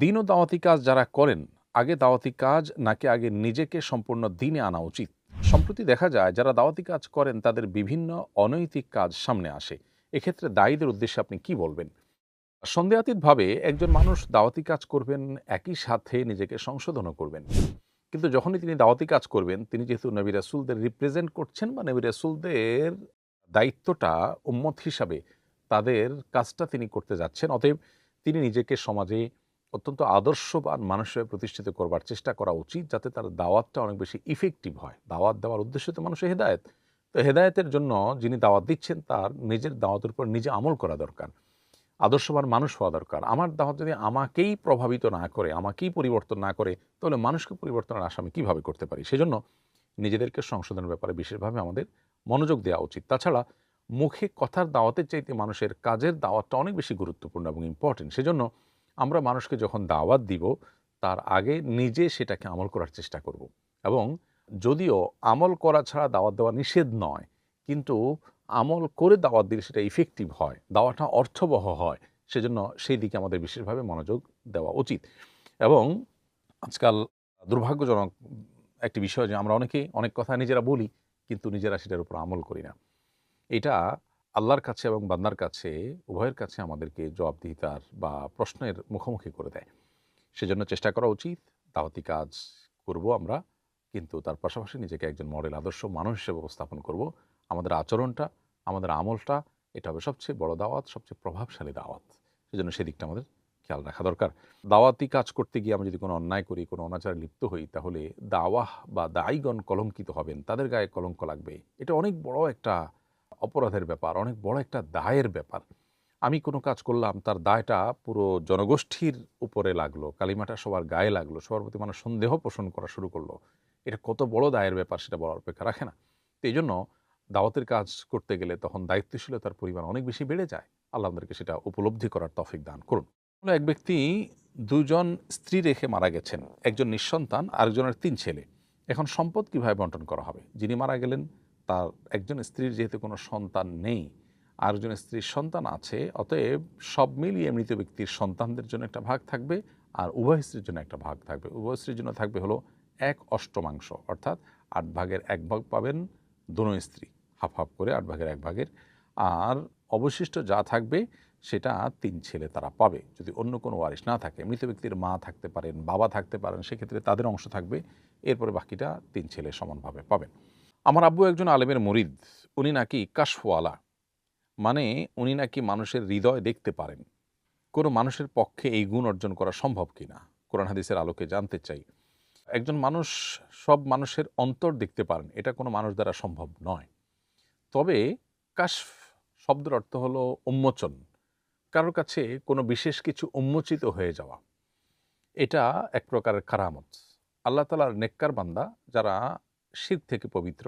দিন ও দাওয়াতি কাজ যারা করেন, আগে দাওয়াতি কাজ নাকি আগে নিজেকে সম্পূর্ণ দিনে আনা উচিত? সম্প্রতি দেখা যায় যারা দাওয়াতি কাজ করেন তাদের বিভিন্ন অনৈতিক কাজ সামনে আসে। এক্ষেত্রে দায়ীদের উদ্দেশ্যে আপনি কি বলবেন? সন্দেহাতীতভাবে একজন মানুষ দাওয়াতি কাজ করবেন, একই সাথে নিজেকে সংশোধনও করবেন। কিন্তু যখনই তিনি দাওয়াতি কাজ করবেন, তিনি যেহেতু নবী রাসূলদের রিপ্রেজেন্ট করছেন বা নবী রাসূলদের দায়িত্বটা উম্মত হিসাবে তাদের কাজটা তিনি করতে যাচ্ছেন। অতএব তিনি নিজেকে সমাজে অত্যন্ত আদর্শবান মানুষ হিসেবে প্রতিষ্ঠিত করবার চেষ্টা করা উচিত, যাতে তার দাওয়াতটা অনেক বেশি ইফেক্টিভ হয়। দাওয়াত দেওয়ার উদ্দেশ্য তো মানুষের হেদায়েত। তো হেদায়েতের জন্য যিনি দাওয়াত দিচ্ছেন তার নিজের দাওয়াতের উপর নিজে আমল করা দরকার। আদর্শবান মানুষ হওয়া দরকার। আমার দাওয়াত যদি আমাকেই প্রভাবিত না করে, আমাকেই পরিবর্তন না করে, তাহলে মানুষকে পরিবর্তনের আশা আমি কিভাবে করতে পারি? সেজন্য নিজেদেরকে সংশোধনের ব্যাপারে বিশেষভাবে আমাদের মনোযোগ দেওয়া উচিত। তাছাড়া মুখে কথার দাওয়াতের চাইতে মানুষের কাজের দাওয়াতটা অনেক বেশি গুরুত্বপূর্ণ এবং ইম্পর্টেন্ট। সেজন্য আমরা মানুষকে যখন দাওয়াত দিব, তার আগে নিজে সেটাকে আমল করার চেষ্টা করব। এবং যদিও আমল করা ছাড়া দাওয়াত দেওয়া নিষেধ নয়, কিন্তু আমল করে দাওয়াত দিলে সেটা ইফেক্টিভ হয়, দাওয়াটা অর্থবহ হয়। সেজন্য সেই দিকে আমাদের বিশেষভাবে মনোযোগ দেওয়া উচিত। এবং আজকাল দুর্ভাগ্যজনক একটি বিষয় যে আমরা অনেকেই অনেক কথা নিজেরা বলি, কিন্তু নিজেরা সেটার উপর আমল করি না। এটা আল্লাহর কাছে এবং বান্দার কাছে, উভয়ের কাছে আমাদেরকে জবাবদিহিতার বা প্রশ্নের মুখোমুখি করে দেয়। সেজন্য চেষ্টা করা উচিত দাওয়াতি কাজ করব আমরা, কিন্তু তার পাশাপাশি নিজেকে একজন মডেল আদর্শ মানুষ হিসেবে উপস্থাপন করব। আমাদের আচরণটা, আমাদের আমলটা, এটা হবে সবচেয়ে বড় দাওয়াত, সবচেয়ে প্রভাবশালী দাওয়াত। সেজন্য সেদিকটা আমাদের খেয়াল রাখা দরকার। দাওয়াতি কাজ করতে গিয়ে আমরা যদি কোনো অন্যায় করি, কোনো অনাচারে লিপ্ত হই, তাহলে দাওয়াহ বা দায়ীগণ কলঙ্কিত হবেন, তাদের গায়ে কলঙ্ক লাগবে। এটা অনেক বড় একটা অপরাধের ব্যাপার, অনেক বড় একটা দায়ের ব্যাপার। আমি কোনো কাজ করলাম, তার দায়টা পুরো জনগোষ্ঠীর উপরে লাগলো, কালিমাটা সবার গায়ে লাগলো, সবার প্রতি মানুষ সন্দেহ পোষণ করা শুরু করলো। এটা কত বড় দায়ের ব্যাপার সেটা বলার অপেক্ষা রাখে না। তো এই জন্য দাওয়াতের কাজ করতে গেলে তখন দায়িত্বশীলতার পরিমাণ অনেক বেশি বেড়ে যায়। আল্লাহ আমাদেরকে সেটা উপলব্ধি করার তৌফিক দান করুন। এক ব্যক্তি দুজন স্ত্রী রেখে মারা গেছেন, একজন নিঃসন্তান, আরেকজনের ৩ ছেলে। এখন সম্পদ কিভাবে বন্টন করা হবে? যিনি মারা গেলেন তার একজন স্ত্রীর যেহেতু কোনো সন্তান নেই, আরেকজন স্ত্রীর সন্তান আছে, অতএব সব মিলিয়ে মৃত ব্যক্তির সন্তানদের জন্য একটা ভাগ থাকবে, আর উভয় স্ত্রীর জন্য একটা ভাগ থাকবে। উভয় স্ত্রীর জন্য থাকবে হলো 1/8, অর্থাৎ 8 ভাগের 1 ভাগ পাবেন দোনো স্ত্রী, হাফ হাফ করে 8 ভাগের 1 ভাগের। আর অবশিষ্ট যা থাকবে সেটা 3 ছেলে তারা পাবে। যদি অন্য কোনো ওয়ারিশ না থাকে, মৃত ব্যক্তির মা থাকতে পারেন, বাবা থাকতে পারেন, সেক্ষেত্রে তাদের অংশ থাকবে। এরপরে বাকিটা 3 ছেলে সমানভাবে পাবেন। আমার আব্বু একজন আলেমের মুরিদ। উনি নাকি কাশফওয়ালা, মানে উনি নাকি মানুষের হৃদয় দেখতে পারেন। কোনো মানুষের পক্ষে এই গুণ অর্জন করা সম্ভব কিনা? কোরআন হাদিসের আলোকে জানতে চাই। একজন মানুষ সব মানুষের অন্তর দেখতে পারেন, এটা কোনো মানুষ দ্বারা সম্ভব নয়। তবে কাশফ শব্দের অর্থ হলো উন্মোচন, কারোর কাছে কোনো বিশেষ কিছু উন্মোচিত হয়ে যাওয়া। এটা এক প্রকারের কারামত। আল্লাহ তাআলার নেককার বান্দা যারা শিরক থেকে পবিত্র,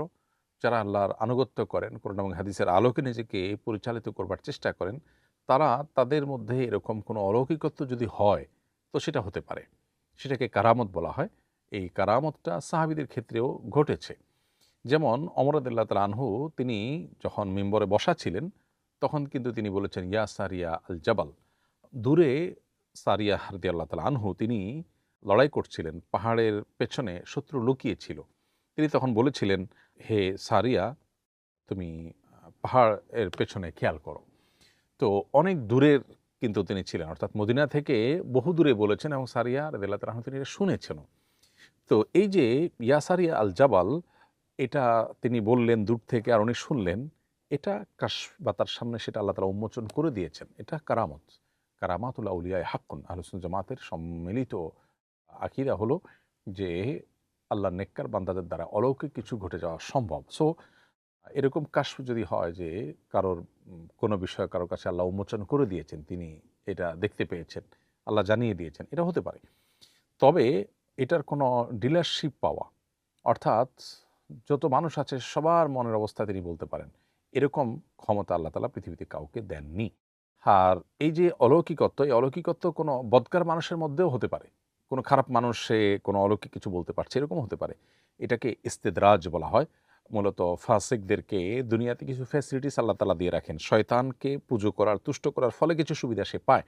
যারা আল্লাহর আনুগত্য করেন, কোরআন এবং হাদিসের আলোকে নিজেকে পরিচালিত করবার চেষ্টা করেন, তারা তাদের মধ্যে এরকম কোনো অলৌকিকত্ব যদি হয়, তো সেটা হতে পারে। সেটাকে কারামত বলা হয়। এই কারামতটা সাহাবীদের ক্ষেত্রেও ঘটেছে। যেমন ওমর রাদিয়াল্লাহু তাআলা আনহু, তিনি যখন মিম্বরে বসা ছিলেন, তখন কিন্তু তিনি বলেছেন, ইয়া সারিয়া আল জাবাল। দূরে সারিয়াহ রাদিয়াল্লাহু তাআলা আনহু, তিনি লড়াই করছিলেন, পাহাড়ের পেছনে শত্রু লুকিয়ে ছিল। তিনি তখন বলেছিলেন, হে সারিয়া, তুমি পাহাড়ের পেছনে খেয়াল করো। তো অনেক দূরের কিন্তু তিনি ছিলেন, অর্থাৎ মদিনা থেকে বহু দূরে বলেছেন, এবং সারিয়া রাদিয়াল্লাহু তাআলা আনহু তিনি এটা শুনেছেনও। তো এই যে ইয়া সারিয়া আল জাবাল, এটা তিনি বললেন দূর থেকে আর উনি শুনলেন, এটা কাশফ বা তার সামনে সেটা আল্লাহ তাআলা উন্মোচন করে দিয়েছেন। এটা কারামত। কারামাতুল আউলিয়ায়ে হাক্কুন। আহলে সুন্নাত জামাতের সম্মিলিত আকীদা হলো যে আল্লাহর নেককার বান্দাদের দ্বারা অলৌকিক কিছু ঘটে যাওয়া সম্ভব। সো এরকম কাশফ যদি হয় যে কারোর কোনো বিষয় কারোর কাছে আল্লাহ উন্মোচন করে দিয়েছেন, তিনি এটা দেখতে পেয়েছেন, আল্লাহ জানিয়ে দিয়েছেন, এটা হতে পারে। তবে এটার কোনো ডিলারশিপ পাওয়া, অর্থাৎ যত মানুষ আছে সবার মনের অবস্থা তিনি বলতে পারেন, এরকম ক্ষমতা আল্লাহ তাআলা পৃথিবীতে কাউকে দেননি। আর এই যে অলৌকিকত্ব, এই অলৌকিকত্ব কোনো বদকার মানুষের মধ্যেও হতে পারে। কোনো খারাপ মানুষ সে কোনো অলৌকিক কিছু বলতে পারছে, এরকমও হতে পারে। এটাকে ইস্তেদরাজ বলা হয়। মূলত ফাসিকদেরকে দুনিয়াতে কিছু ফ্যাসিলিটিস আল্লাহ তাআলা দিয়ে রাখেন। শয়তানকে পুজো করার, তুষ্ট করার ফলে কিছু সুবিধা সে পায়।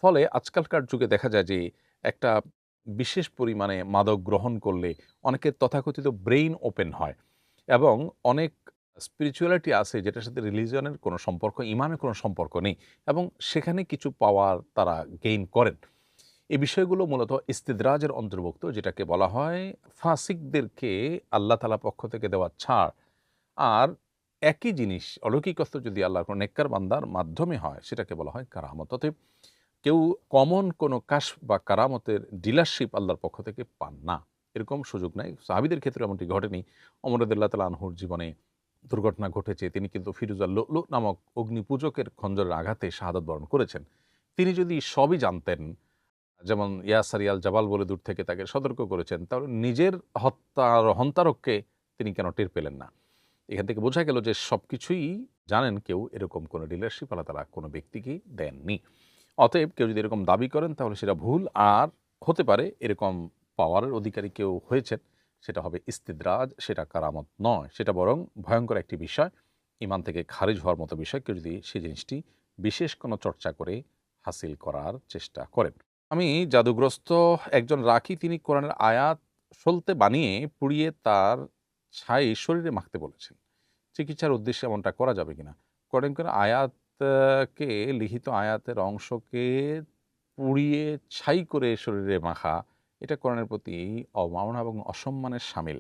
ফলে আজকালকার যুগে দেখা যায় যে একটা বিশেষ পরিমাণে মাদক গ্রহণ করলে অনেকের তথাকথিত ব্রেইন ওপেন হয় এবং অনেক স্পিরিচুয়ালিটি আছে যেটার সাথে রিলিজিয়নের কোনো সম্পর্ক, ইমানের কোনো সম্পর্ক নেই এবং সেখানে কিছু পাওয়ার তারা গেইন করেন। এই বিষয়গুলো মূলত ইস্তিদরাজের অন্তর্ভুক্ত, যেটাকে বলা হয় ফাসিকদেরকে আল্লাহ তাআলা পক্ষ থেকে দেওয়া ছাড়। আর একই জিনিস অলৌকিকত্ব যদি আল্লাহর কোনো নেককার বান্দার মাধ্যমে হয় সেটাকে বলা হয় কারামত। অতএব কেউ কমন কোনো কাশফ বা কারামতের ডিলারশিপ আল্লাহর পক্ষ থেকে পান না, এরকম সুযোগ নাই। সাহাবীদের ক্ষেত্রে এমনটি ঘটেনি। ওমর রাদিয়াল্লাহু তাআলা আনহুর জীবনে দুর্ঘটনা ঘটেছে, তিনি কিন্তু ফিরুজা লুলু নামক অগ্নিপূজকের খঞ্জরের আঘাতে শাহাদাত বরণ করেছেন। তিনি যদি সবই জানতেন, যেমন ইয়াসারিয়াল জাবাল বলে দূর থেকে তাকে সতর্ক করেছেন, তাহলে নিজের হন্তারককে তিনি কেন টের পেলেন না? এখান থেকে বোঝা গেল যে সবকিছুই জানেন কেউ, এরকম কোনো ডিলারশিপ আল্লাহ তাআলা কোনো ব্যক্তিকেই দেননি। অতএব কেউ যদি এরকম দাবি করেন তাহলে সেটা ভুল। আর হতে পারে এরকম পাওয়ারের অধিকারী কেউ হয়েছেন, সেটা হবে ইস্তিদরাজ, সেটা কারামত নয়, সেটা বরং ভয়ঙ্কর একটি বিষয়, ইমান থেকে খারিজ হওয়ার মতো বিষয়, কেউ যদি সেই জিনিসটি বিশেষ কোনো চর্চা করে হাসিল করার চেষ্টা করেন। আমি জাদুগ্রস্ত একজন রাখি, তিনি কোরআনের আয়াত সলতে বানিয়ে পুড়িয়ে তার ছাই শরীরে মাখতে বলেছেন। চিকিৎসার উদ্দেশ্যে এমনটা করা যাবে কিনা? কোরআন আয়াতকে, লিখিত আয়াতের অংশকে পুড়িয়ে ছাই করে শরীরে মাখা, এটা কোরআনের প্রতি অবমাননা এবং অসম্মানের শামিল।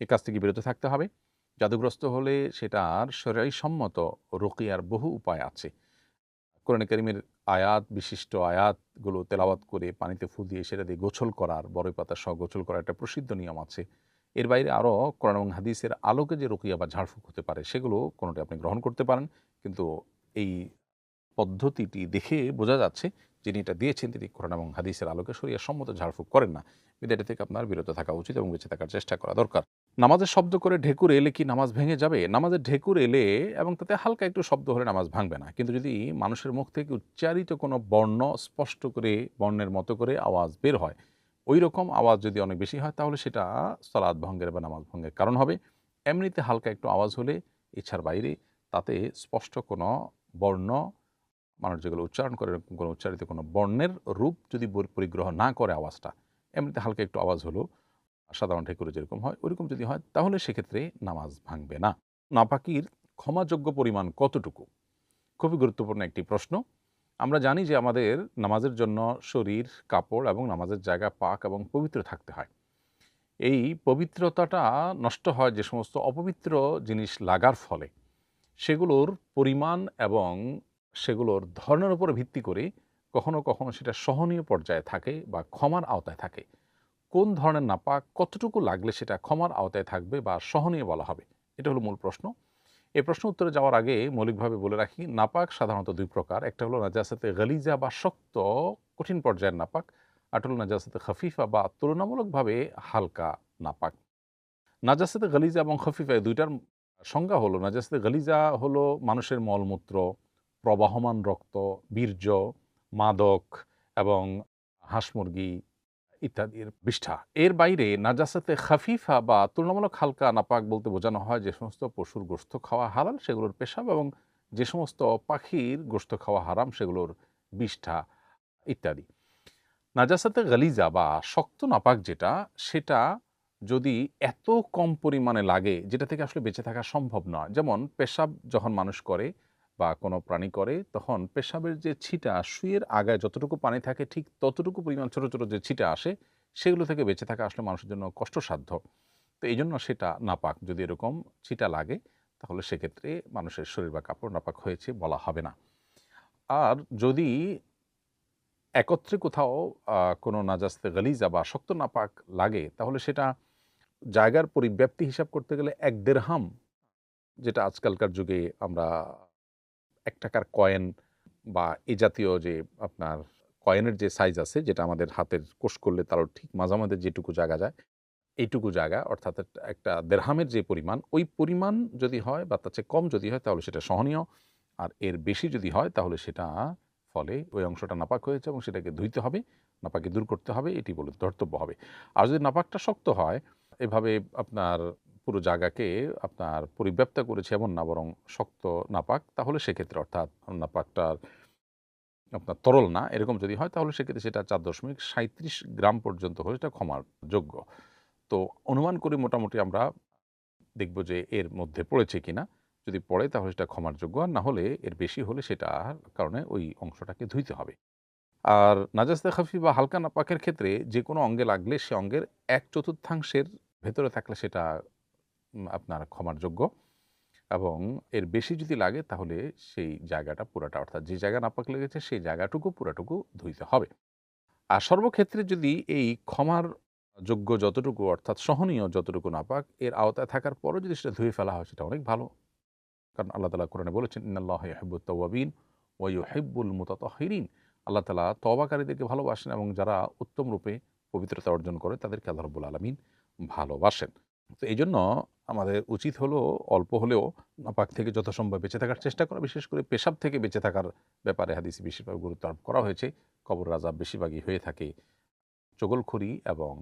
এ কাজ থেকে বিরত থাকতে হবে। জাদুগ্রস্ত হলে সেটার শরীয়ী সম্মত রুকিয়ার বহু উপায় আছে। কোরআনে কারিমের আয়াত, বিশিষ্ট আয়াতগুলো তেলাওয়াত করে পানিতে ফু দিয়ে সেটা দিয়ে গোসল করার, বড়ই পাতা সহ গোসল করার একটা প্রসিদ্ধ নিয়ম আছে। এর বাইরে আরও কোরআন এবং হাদিসের আলোকে যে রুকিয়া বা ঝাড়ফুঁক হতে পারে সেগুলো কোনোটি আপনি গ্রহণ করতে পারেন। কিন্তু এই পদ্ধতিটি দেখে বোঝা যাচ্ছে যিনি এটা দিয়েছেন তিনি কোরআন এবং হাদিসের আলোকে শরিয়া সম্মত ঝাড়ফুঁক করেন না। বিধায় এটা থেকে আপনার বিরত থাকা উচিত এবং বেঁচে থাকার চেষ্টা করা দরকার। নামাজের শব্দ করে ঢেকুর এলে কি নামাজ ভেঙে যাবে? নামাজের ঢেকুর এলে এবং তাতে হালকা একটু শব্দ হলে নামাজ ভাঙবে না। কিন্তু যদি মানুষের মুখ থেকে উচ্চারিত কোনো বর্ণ স্পষ্ট করে বর্ণের মতো করে আওয়াজ বের হয়, ওই রকম আওয়াজ যদি অনেক বেশি হয় তাহলে সেটা সালাত ভঙ্গের বা নামাজ ভঙ্গের কারণ হবে। এমনিতে হালকা একটু আওয়াজ হলে ইচ্ছার বাইরে, তাতে স্পষ্ট কোনো বর্ণ, মানুষ যেগুলো উচ্চারণ করে এরকম কোনো উচ্চারিত কোনো বর্ণের রূপ যদি পরিগ্রহ না করে আওয়াজটা, এমনিতে হালকা একটু আওয়াজ হলো সাধারণ ঢেকুরে যেরকম হয় ওইরকম যদি হয় তাহলে সেক্ষেত্রে নামাজ ভাঙবে না। নাপাকির ক্ষমাযোগ্য পরিমাণ কতটুকু? খুবই গুরুত্বপূর্ণ একটি প্রশ্ন। আমরা জানি যে আমাদের নামাজের জন্য শরীর, কাপড় এবং নামাজের জায়গা পাক এবং পবিত্র থাকতে হয়। এই পবিত্রতাটা নষ্ট হয় যে সমস্ত অপবিত্র জিনিস লাগার ফলে। সেগুলোর পরিমাণ এবং সেগুলোর ধরনের উপর ভিত্তি করে কখনো কখনো সেটা সহনীয় পর্যায়ে থাকে বা ক্ষমার আওতায় থাকে। কোন ধরনের নাপাক কতটুকু লাগলে সেটা ক্ষমার আওতায় থাকবে বা সহনীয় বলা হবে, এটা হলো মূল প্রশ্ন। এই প্রশ্ন উত্তরে যাওয়ার আগে মৌলিকভাবে বলে রাখি, নাপাক সাধারণত দুই প্রকার। একটা হলো নাজাসাতে গালিজা বা শক্ত কঠিন পর্যায়ের নাপাক, আর হলো নাজাসাতে খফিফা বা তুলনামূলকভাবে হালকা নাপাক। নাজাসাতে গালিজা এবং খফিফা এই দুইটার সংজ্ঞা হলো, নাজাসাতে গালিজা হলো মানুষের মলমূত্র, প্রবাহমান রক্ত, বীর্য, মাদক এবং হাঁস মুরগি ইত্যাদির বিষ্ঠা। এর বাইরে নাজাসাতে খাফিফা বা তুলনামূলক হালকা নাপাক বলতে বোঝানো হয় যে সমস্ত পশুর গোশত খাওয়া হালাল সেগুলোর পেশাব, এবং যে সমস্ত পাখির গোশত খাওয়া হারাম সেগুলোর বিষ্ঠা ইত্যাদি। নাজাসাতে গালিজা বা শক্ত নাপাক যেটা, সেটা যদি এত কম পরিমাণে লাগে যেটা থেকে আসলে বেঁচে থাকা সম্ভব নয়। যেমন পেশাব যখন মানুষ করে বা কোনো প্রাণী করে, তখন পেশাবের যে ছিটা, সুইয়ের আগায় যতটুকু পানি থাকে ঠিক ততটুকু পরিমাণ ছোট ছোট যে ছিটা আসে, সেগুলো থেকে বেঁচে থাকা আসলে মানুষের জন্য কষ্টসাধ্য। তো এই জন্য সেটা নাপাক। যদি এরকম ছিটা লাগে তাহলে সেক্ষেত্রে মানুষের শরীর বা কাপড় নাপাক হয়েছে বলা হবে না। আর যদি একত্রে কোথাও কোনো নাজাস্তে গালিজা বা শক্ত নাপাক লাগে তাহলে সেটা জায়গার পরিব্যাপ্তি হিসাব করতে গেলে ১ দেরহাম, যেটা আজকালকার যুগে আমরা ৳১ কয়েন বা এ জাতীয় যে আপনার কয়েনের যে সাইজ আছে, যেটা আমাদের হাতের কোষ করলে তারও ঠিক মাঝামাঝি যেটুকু জায়গা যায়, এইটুকু জায়গা অর্থাৎ একটা দেরহামের যে পরিমাণ, ওই পরিমাণ যদি হয় বা তার চেয়ে কম যদি হয় তাহলে সেটা সহনীয়। আর এর বেশি যদি হয় তাহলে সেটা ফলে ওই অংশটা নাপাক হয়েছে এবং সেটাকে ধুইতে হবে, নাপাকি দূর করতে হবে, এটি বলে ধর্তব্য হবে। আর যদি নাপাকটা শক্ত হয়, এভাবে আপনার পুরো জায়গাকে আপনার পরিব্যাপ্ত করেছে এমন না, বরং শক্ত নাপাক, তাহলে সেক্ষেত্রে অর্থাৎ নাপাকটার আপনার তরল না, এরকম যদি হয় তাহলে সেক্ষেত্রে সেটা 4.37 গ্রাম পর্যন্ত হলে এটা ক্ষমার যোগ্য। তো অনুমান করি মোটামুটি আমরা দেখব যে এর মধ্যে পড়েছে কিনা। যদি পড়ে তাহলে সেটা ক্ষমার যোগ্য, আর না হলে এর বেশি হলে সেটার কারণে ওই অংশটাকে ধুইতে হবে। আর নাজাসতে খাফি বা হালকা নাপাকের ক্ষেত্রে যে কোনো অঙ্গে লাগলে সে অঙ্গের 1/4 ভেতরে থাকলে সেটা আপনার ক্ষমার যোগ্য, এবং এর বেশি যদি লাগে তাহলে সেই জায়গাটা পুরাটা, অর্থাৎ যে জায়গা নাপাক লেগেছে সেই জায়গাটুকু পুরাটুকু ধুইতে হবে। আর সর্বক্ষেত্রে যদি এই ক্ষমার যোগ্য যতটুকু, অর্থাৎ সহনীয় যতটুকু নাপাক, এর আওতায় থাকার পরও যদি সেটা ধুয়ে ফেলা হয় সেটা অনেক ভালো। কারণ আল্লাহ তাআলা কোরআনে বলেছেন, ইন্নাল্লাহা ইউহিব্বুত তাওয়াবিন ওয়া ইউহিব্বুল মুতাতাহহিরিন। আল্লাহ তাআলা তওবাকারীদেরকে ভালোবাসেন এবং যারা উত্তম রূপে পবিত্রতা অর্জন করে তাদেরকে আল্লাহ রাব্বুল আলামিন ভালোবাসেন। তো এইজন্য আমাদের উচিত হলো অল্প হলেও নাপাক থেকে যথাসম্ভব বেঁচে থাকার চেষ্টা করা। বিশেষ করে পেশাব থেকে বেঁচে থাকার ব্যাপারে হাদিসে বেশিরভাগ গুরুত্ব আরোপ করা হয়েছে। কবর আযাব বেশিরভাগই হয়ে থাকে চগলখড়ি এবং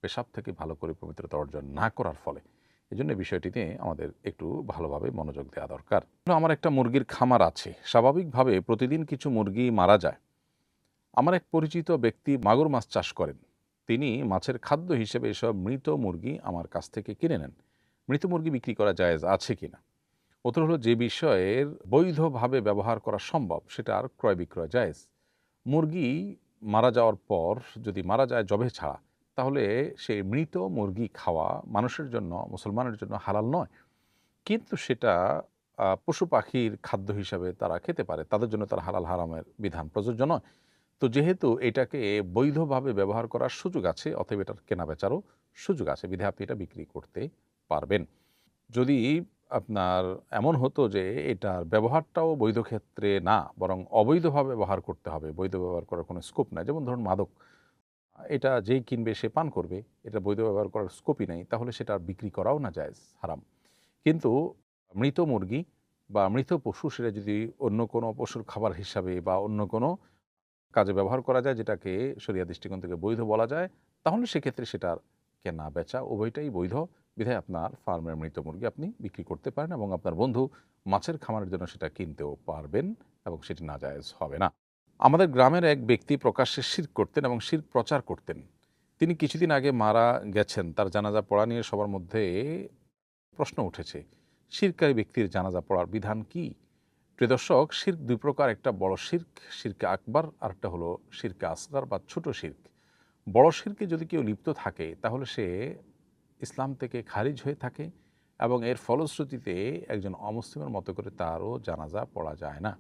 পেশাব থেকে ভালো করে পবিত্রতা অর্জন না করার ফলে। এজন্য এই বিষয়টিতে আমাদের একটু ভালোভাবে মনোযোগ দেওয়া দরকার। আমার একটা মুরগির খামার আছে। স্বাভাবিকভাবে প্রতিদিন কিছু মুরগি মারা যায়। আমার এক পরিচিত ব্যক্তি মাগুর মাছ চাষ করেন। তিনি মাছের খাদ্য হিসেবে এসব মৃত মুরগি আমার কাছ থেকে কিনে নেন। মৃত মুরগি বিক্রি করা জায়েজ আছে কিনা? উত্তর হলো, যে বিষয়ের বৈধভাবে ব্যবহার করা সম্ভব সেটার ক্রয় বিক্রয় জায়েজ। মুরগি মারা যাওয়ার পর যদি মারা যায় জবে ছাড়া, তাহলে সেই মৃত মুরগি খাওয়া মানুষের জন্য, মুসলমানের জন্য হালাল নয়। কিন্তু সেটা পশু পাখির খাদ্য হিসাবে তারা খেতে পারে, তাদের জন্য তার হালাল হারামের বিধান প্রযোজ্য নয়। তো যেহেতু এটাকে বৈধভাবে ব্যবহার করার সুযোগ আছে, অতএব এটার কেনা বেচারও সুযোগ আছে, বিধায় আপনি এটা বিক্রি করতে পারবেন। যদি আপনার এমন হতো যে এটার ব্যবহারটাও বৈধ ক্ষেত্রে না, বরং অবৈধভাবে ব্যবহার করতে হবে, বৈধ ব্যবহার করার কোনো স্কোপ নাই, যেমন ধরুন মাদক, এটা যেই কিনবে সে পান করবে, এটা বৈধ ব্যবহার করার স্কোপই নেই, তাহলে সেটা বিক্রি করাও না জায়েজ, হারাম। কিন্তু মৃত মুরগি বা মৃত পশু, সেটা যদি অন্য কোনো পশুর খাবার হিসাবে বা অন্য কোনো কাজে ব্যবহার করা যায়, যেটাকে শরিয়া দৃষ্টিকোণ থেকে বৈধ বলা যায়, তাহলে সেক্ষেত্রে সেটার কেনা বেচা উভয়টাই বৈধ। বিধায় আপনার ফার্মের মৃত মুরগি আপনি বিক্রি করতে পারেন এবং আপনার বন্ধু মাছের খামারের জন্য সেটা কিনতেও পারবেন, এবং সেটি নাজায়েজ হবে না। আমাদের গ্রামের এক ব্যক্তি প্রকাশ্যে শিরক করতেন এবং শিরক প্রচার করতেন। তিনি কিছুদিন আগে মারা গেছেন। তার জানাজা পড়া নিয়ে সবার মধ্যে প্রশ্ন উঠেছে, শিরকারী ব্যক্তির জানাজা পড়ার বিধান কি? প্রিয় দর্শক, শিরক দুই প্রকার, একটা বড় শিরক, শিরকে আকবার, আর একটা হলো শিরকে আসগার বা ছোট শিরক। বড় শিরকে যদি কেউ লিপ্ত থাকে তাহলে সে ইসলাম থেকে খারিজ হয়ে থাকে, এবং এর ফলশ্রুতিতে একজন অমুসলিমের মতো করে তারও জানাজা পড়া যায় না।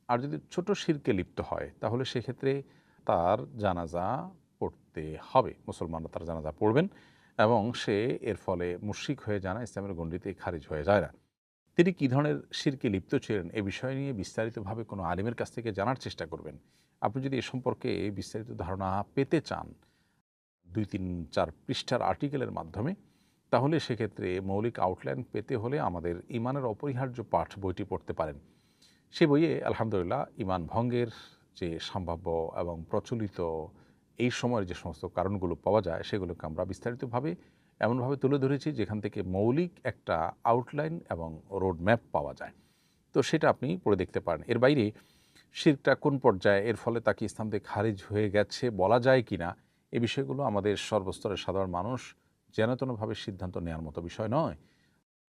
আর যদি ছোট শিরকে লিপ্ত হয় তাহলে সেক্ষেত্রে তার জানাজা পড়তে হবে, মুসলমানরা তার জানাজা পড়বেন, এবং সে এর ফলে মুশরিক হয়ে যায় না, ইসলামের গণ্ডিতে খারিজ হয়ে যায় না। তিনি কী ধরনের শিরকে লিপ্ত ছিলেন এ বিষয় নিয়ে বিস্তারিতভাবে কোনো আলিমের কাছ থেকে জানার চেষ্টা করবেন। আপনি যদি এ সম্পর্কে বিস্তারিত ধারণা পেতে চান 2-3-4 পৃষ্ঠার আর্টিকেলের মাধ্যমে, তাহলে সেক্ষেত্রে মৌলিক আউটলাইন পেতে হলে আমাদের ইমানের অপরিহার্য পাঠ বইটি পড়তে পারেন। সে বইয়ে আলহামদুলিল্লাহ ইমান ভঙ্গের যে সম্ভাব্য এবং প্রচলিত এই সময়ের যে সমস্ত কারণগুলো পাওয়া যায়, সেগুলোকে আমরা বিস্তারিতভাবে এমনভাবে তুলে ধরেছি যেখান থেকে মৌলিক একটা আউটলাইন এবং রোড ম্যাপ পাওয়া যায়। তো সেটা আপনি পড়ে দেখতে পারেন। এর বাইরে শিরকটা কোন পর্যায়ে, এর ফলে তাকে ইসলাম থেকে খারিজ হয়ে গেছে বলা যায় কিনা, এ বিষয়গুলো আমাদের সর্বস্তরের সাধারণ মানুষ যেনতেনভাবে সিদ্ধান্ত নেওয়ার মতো বিষয় নয়।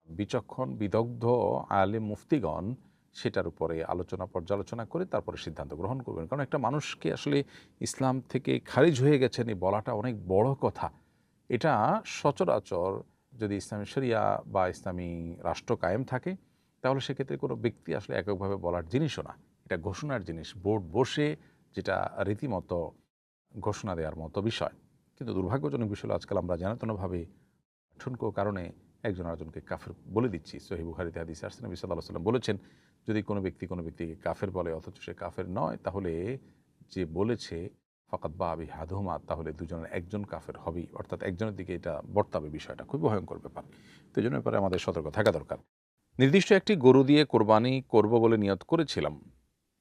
বিচক্ষণ বিদগ্ধ আলেম মুফতিগণ সেটার উপরে আলোচনা পর্যালোচনা করে তারপরে সিদ্ধান্ত গ্রহণ করবেন। কারণ একটা মানুষকে আসলে ইসলাম থেকে খারিজ হয়ে গেছেন এই বলাটা অনেক বড় কথা। এটা সচরাচর যদি ইসলামী শরিয়া বা ইসলামী রাষ্ট্র কায়েম থাকে, তাহলে সেক্ষেত্রে কোনো ব্যক্তি আসলে এককভাবে বলার জিনিসও না, এটা ঘোষণার জিনিস, বোর্ড বসে যেটা রীতিমতো ঘোষণা দেওয়ার মতো বিষয়। কিন্তু দুর্ভাগ্যজনক বিষয় হলো আজকাল আমরা জানাতনভাবে ঠুনকো কারণে একজন আরেকজনকে কাফের বলে দিচ্ছি। সহিহ বুখারীতে হাদিসে আসছে, নবী সাল্লাল্লাহু আলাইহি ওয়াসাল্লাম বলেছেন, যদি কোনো ব্যক্তি কোনো ব্যক্তিকে কাফের বলে অথচ সে কাফের নয়, তাহলে যে বলেছে ফাকাদ বাআ বিআহাদুহুমা, তাহলে দুজনের একজন কাফের হবেই, অর্থাৎ একজনের দিকে এটা বর্তাবে। বিষয়টা খুবই ভয়ঙ্কর ব্যাপার। তো এই জন্য ব্যাপারে আমাদের সতর্ক থাকা দরকার। নির্দিষ্ট একটি গরু দিয়ে কোরবানি করব বলে নিয়ত করেছিলাম,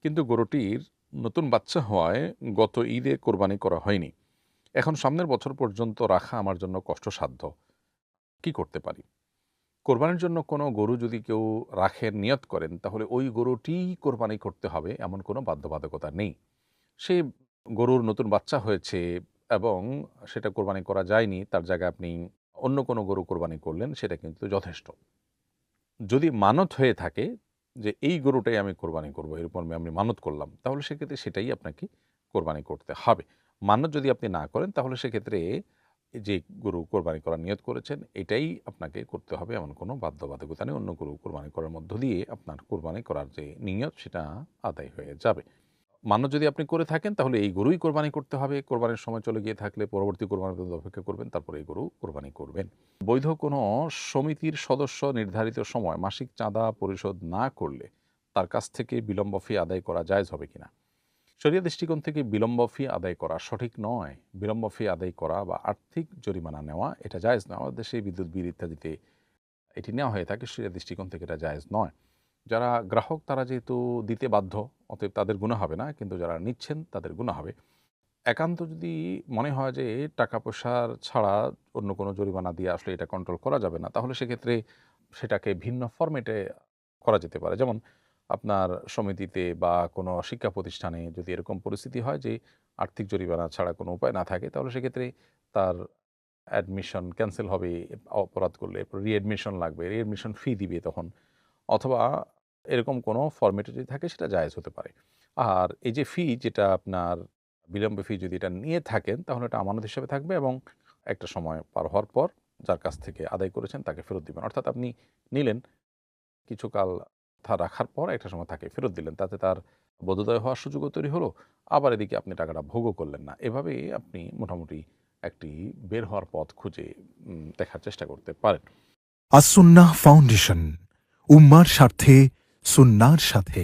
কিন্তু গরুটির নতুন বাচ্চা হওয়ায় গত ঈদে কোরবানি করা হয়নি। এখন সামনের বছর পর্যন্ত রাখা আমার জন্য কষ্টসাধ্য। কি করতে পারি? কোরবানির জন্য কোনো গরু যদি কেউ রাখেন, নিয়ত করেন, তাহলে ওই গরুটিই কোরবানি করতে হবে এমন কোনো বাধ্যবাধকতা নেই। সে গরুর নতুন বাচ্চা হয়েছে এবং সেটা কোরবানি করা যায়নি, তার জায়গায় আপনি অন্য কোনো গরু কোরবানি করলেন, সেটা কিন্তু যথেষ্ট। যদি মানত হয়ে থাকে যে এই গরুটাই আমি কোরবানি করব, এরপর আমি মানত করলাম, তাহলে সেক্ষেত্রে সেটাই আপনাকে কোরবানি করতে হবে। মানত যদি আপনি না করেন তাহলে সেক্ষেত্রে যে গরু কোরবানি করার নিয়ত করেছেন এটাই আপনাকে করতে হবে, এমন কোনো বাধ্যবাধকতা নেই। অন্য গরু কোরবানি করার মধ্য দিয়ে আপনার কোরবানি করার যে নিয়ত সেটা আদায় হয়ে যাবে। মানত যদি আপনি করে থাকেন তাহলে এই গরুই কোরবানি করতে হবে। কোরবানির সময় চলে গিয়ে থাকলে পরবর্তী কোরবানি পর্যন্ত অপেক্ষা করবেন, তারপরে এই গরু কোরবানি করবেন। বৈধ কোনো সমিতির সদস্য নির্ধারিত সময় মাসিক চাঁদা পরিশোধ না করলে তার কাছ থেকে বিলম্ব ফি আদায় করা জায়েজ হবে কিনা? শরিয়া দৃষ্টিকোণ থেকে বিলম্ব ফি আদায় করা সঠিক নয়। বিলম্ব ফি আদায় করা বা আর্থিক জরিমানা নেওয়া এটা জায়েজ নয়। আমাদের দেশে বিদ্যুৎ বিল ইত্যাদিতে এটি নেওয়া হয়ে থাকে, শরিয়া দৃষ্টিকোণ থেকে এটা জায়েজ নয়। যারা গ্রাহক তারা যেহেতু দিতে বাধ্য, অতএব তাদের গুনাহ হবে না, কিন্তু যারা নিচ্ছেন তাদের গুনাহ হবে। একান্ত যদি মনে হয় যে টাকা পয়সার ছাড়া অন্য কোনো জরিমানা দিয়ে আসলে এটা কন্ট্রোল করা যাবে না, তাহলে সেক্ষেত্রে সেটাকে ভিন্ন ফরম্যাটে করা যেতে পারে। যেমন আপনার সমিতিতে বা কোনো শিক্ষা প্রতিষ্ঠানে যদি এরকম পরিস্থিতি হয় যে আর্থিক জরিমানা ছাড়া কোনো উপায় না থাকে, তাহলে সেক্ষেত্রে তার অ্যাডমিশন ক্যানসেল হবে অপরাধ করলে, এরপর রিঅ্যাডমিশন লাগবে, রিঅ্যাডমিশন ফি দিবে তখন, অথবা এরকম কোনো ফরম্যাটে যদি থাকে সেটা জায়েজ হতে পারে। আর এই যে ফি যেটা আপনার বিলম্ব ফি যদি এটা নিয়ে থাকেন তাহলে এটা আমানত হিসেবে থাকবে এবং একটা সময় পার হওয়ার পর যার কাছ থেকে আদায় করেছেন তাকে ফেরত দিবেন। অর্থাৎ আপনি নিলেন, কিছুকাল তা রাখার পর একটা সময় তাকে ফেরত দিলেন। তাতে তার বোধোদয় হওয়ার সুযোগও তৈরি হলো। আবার এদিকে আপনি টাকাটা ভোগও করলেন না। এভাবেই আপনি মোটামুটি একটি বের হওয়ার পথ খুঁজে দেখার চেষ্টা করতে পারেন। আসুন্নাহ ফাউন্ডেশন, উম্মার স্বার্থে সুন্নাহর সাথে।